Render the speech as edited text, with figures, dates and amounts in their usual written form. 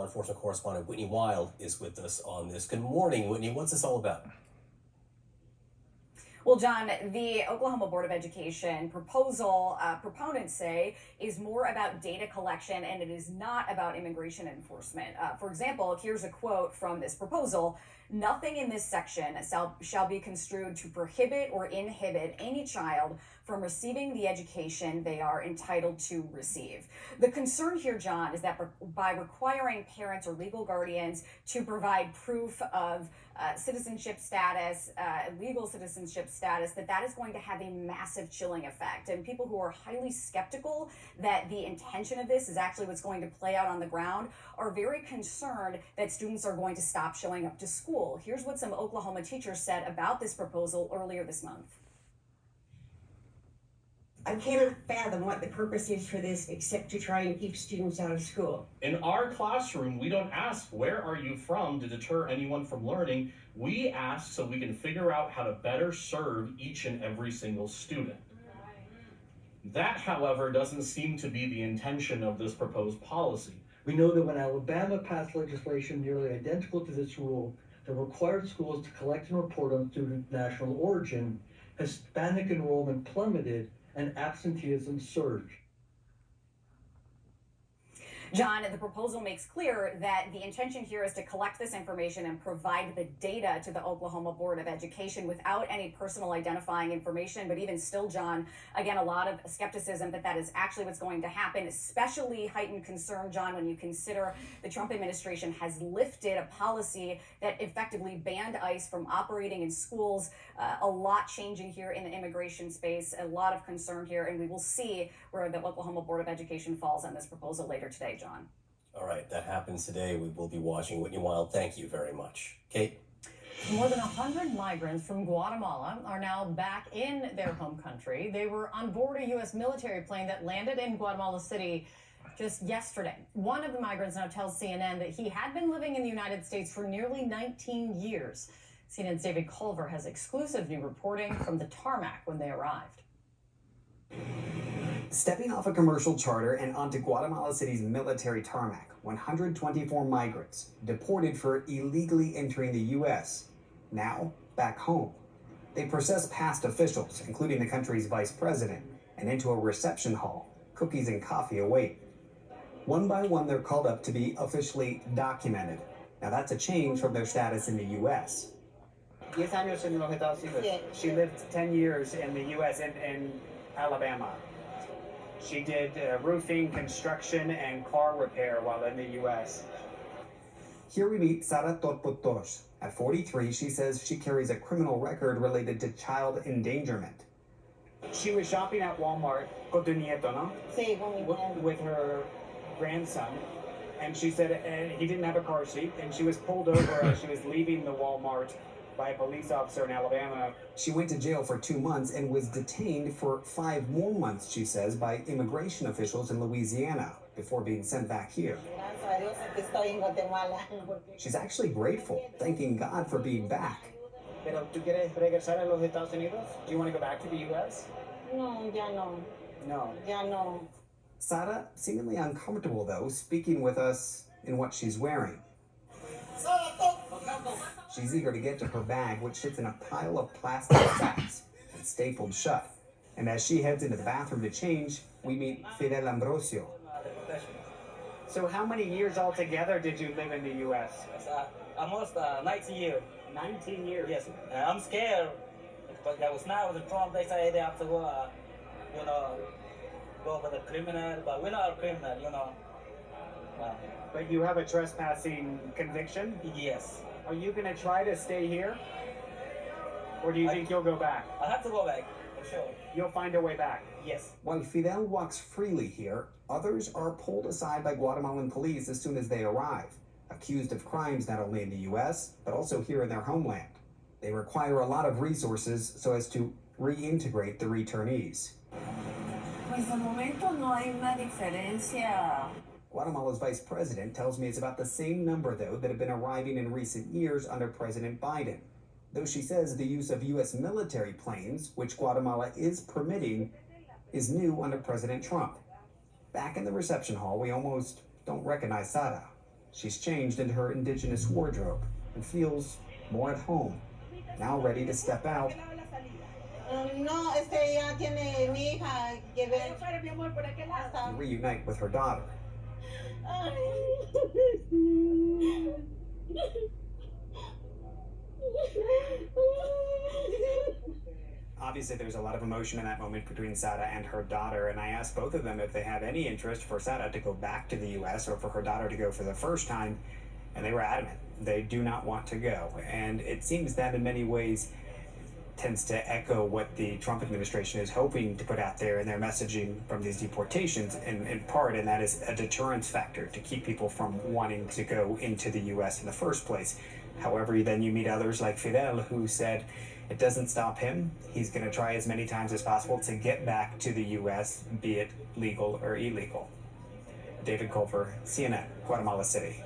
enforcement correspondent Whitney Wild is with us on this. Good morning, Whitney. What's this all about? Well, John, the Oklahoma Board of Education proposal, proponents say, is more about data collection and it is not about immigration enforcement. For example, here's a quote from this proposal. Nothing in this section shall be construed to prohibit or inhibit any child from receiving the education they are entitled to receive. The concern here, John, is that by requiring parents or legal guardians to provide proof of citizenship status, legal citizenship status, that is going to have a massive chilling effect. And people who are highly skeptical that the intention of this is actually what's going to play out on the ground are very concerned that students are going to stop showing up to school. Here's what some Oklahoma teachers said about this proposal earlier this month. I cannot fathom what the purpose is for this except to try and keep students out of school. In our classroom, we don't ask, where are you from, to deter anyone from learning. We ask so we can figure out how to better serve each and every single student. That, however, doesn't seem to be the intention of this proposed policy. We know that when Alabama passed legislation nearly identical to this rule that required schools to collect and report on student national origin, Hispanic enrollment plummeted and absenteeism surged. John, the proposal makes clear that the intention here is to collect this information and provide the data to the Oklahoma Board of Education without any personal identifying information. But even still, John, again, a lot of skepticism that is actually what's going to happen, especially heightened concern, John, when you consider the Trump administration has lifted a policy that effectively banned ICE from operating in schools. A lot changing here in the immigration space, a lot of concern here, and we will see where the Oklahoma Board of Education falls on this proposal later today, John. All right, that happens today. We will be watching. Whitney Wild, thank you very much. Kate? More than 100 migrants from Guatemala are now back in their home country. They were on board a U.S. military plane that landed in Guatemala City just yesterday. One of the migrants now tells CNN that he had been living in the United States for nearly 19 years. CNN's David Culver has exclusive new reporting from the tarmac when they arrived. Stepping off a commercial charter and onto Guatemala City's military tarmac, 124 migrants deported for illegally entering the U.S., now back home. They process past officials, including the country's vice president, and into a reception hall. Cookies and coffee await. One by one, they're called up to be officially documented. Now that's a change from their status in the U.S. 10 años en los Estados Unidos. She lived 10 years in the U.S. in Alabama. She did roofing, construction, and car repair while in the U.S. Here we meet Sara Torpotos. At 43, she says she carries a criminal record related to child endangerment. She was shopping at Walmart con tu nieto, no? Sí, con mi nieto. With her grandson. And she said he didn't have a car seat, and she was pulled over as she was leaving the Walmart by a police officer in Alabama. She went to jail for 2 months and was detained for 5 more months, she says, by immigration officials in Louisiana before being sent back here. She's actually grateful, thanking God for being back. Pero tú quieres regresar a los Estados Unidos? Do you want to go back to the U.S.? No, ya no. No. Ya no. Sara, seemingly uncomfortable though, speaking with us in what she's wearing. She's eager to get to her bag, which sits in a pile of plastic sacks and stapled shut. And as she heads into the bathroom to change, we meet Fidel Ambrosio. So how many years altogether did you live in the U.S.? Almost 19 years. 19 years? Yes. I'm scared. But that was now with the Trump, they say they have to, go for the criminal, but we're not a criminal, But you have a trespassing conviction? Yes. Are you going to try to stay here? Or do you think you'll go back? I have to go back, for sure. You'll find a way back? Yes. While Fidel walks freely here, others are pulled aside by Guatemalan police as soon as they arrive, accused of crimes not only in the U.S., but also here in their homeland. They require a lot of resources so as to reintegrate the returnees. Pues de momento no hay una diferencia. Guatemala's vice president tells me it's about the same number, though, that have been arriving in recent years under President Biden. Though she says the use of U.S. military planes, which Guatemala is permitting, is new under President Trump. Back in the reception hall, we almost don't recognize Sara. She's changed into her indigenous wardrobe and feels more at home, now ready to step out and reunite with her daughter. Obviously, there's a lot of emotion in that moment between Sada and her daughter, and I asked both of them if they have any interest for Sada to go back to the U.S. or for her daughter to go for the first time, and they were adamant. They do not want to go, and it seems that in many ways tends to echo what the Trump administration is hoping to put out there in their messaging from these deportations in part, and that is a deterrence factor to keep people from wanting to go into the U.S. in the first place. However, then you meet others like Fidel, who said it doesn't stop him. He's going to try as many times as possible to get back to the U.S., be it legal or illegal. David Culver, CNN, Guatemala City.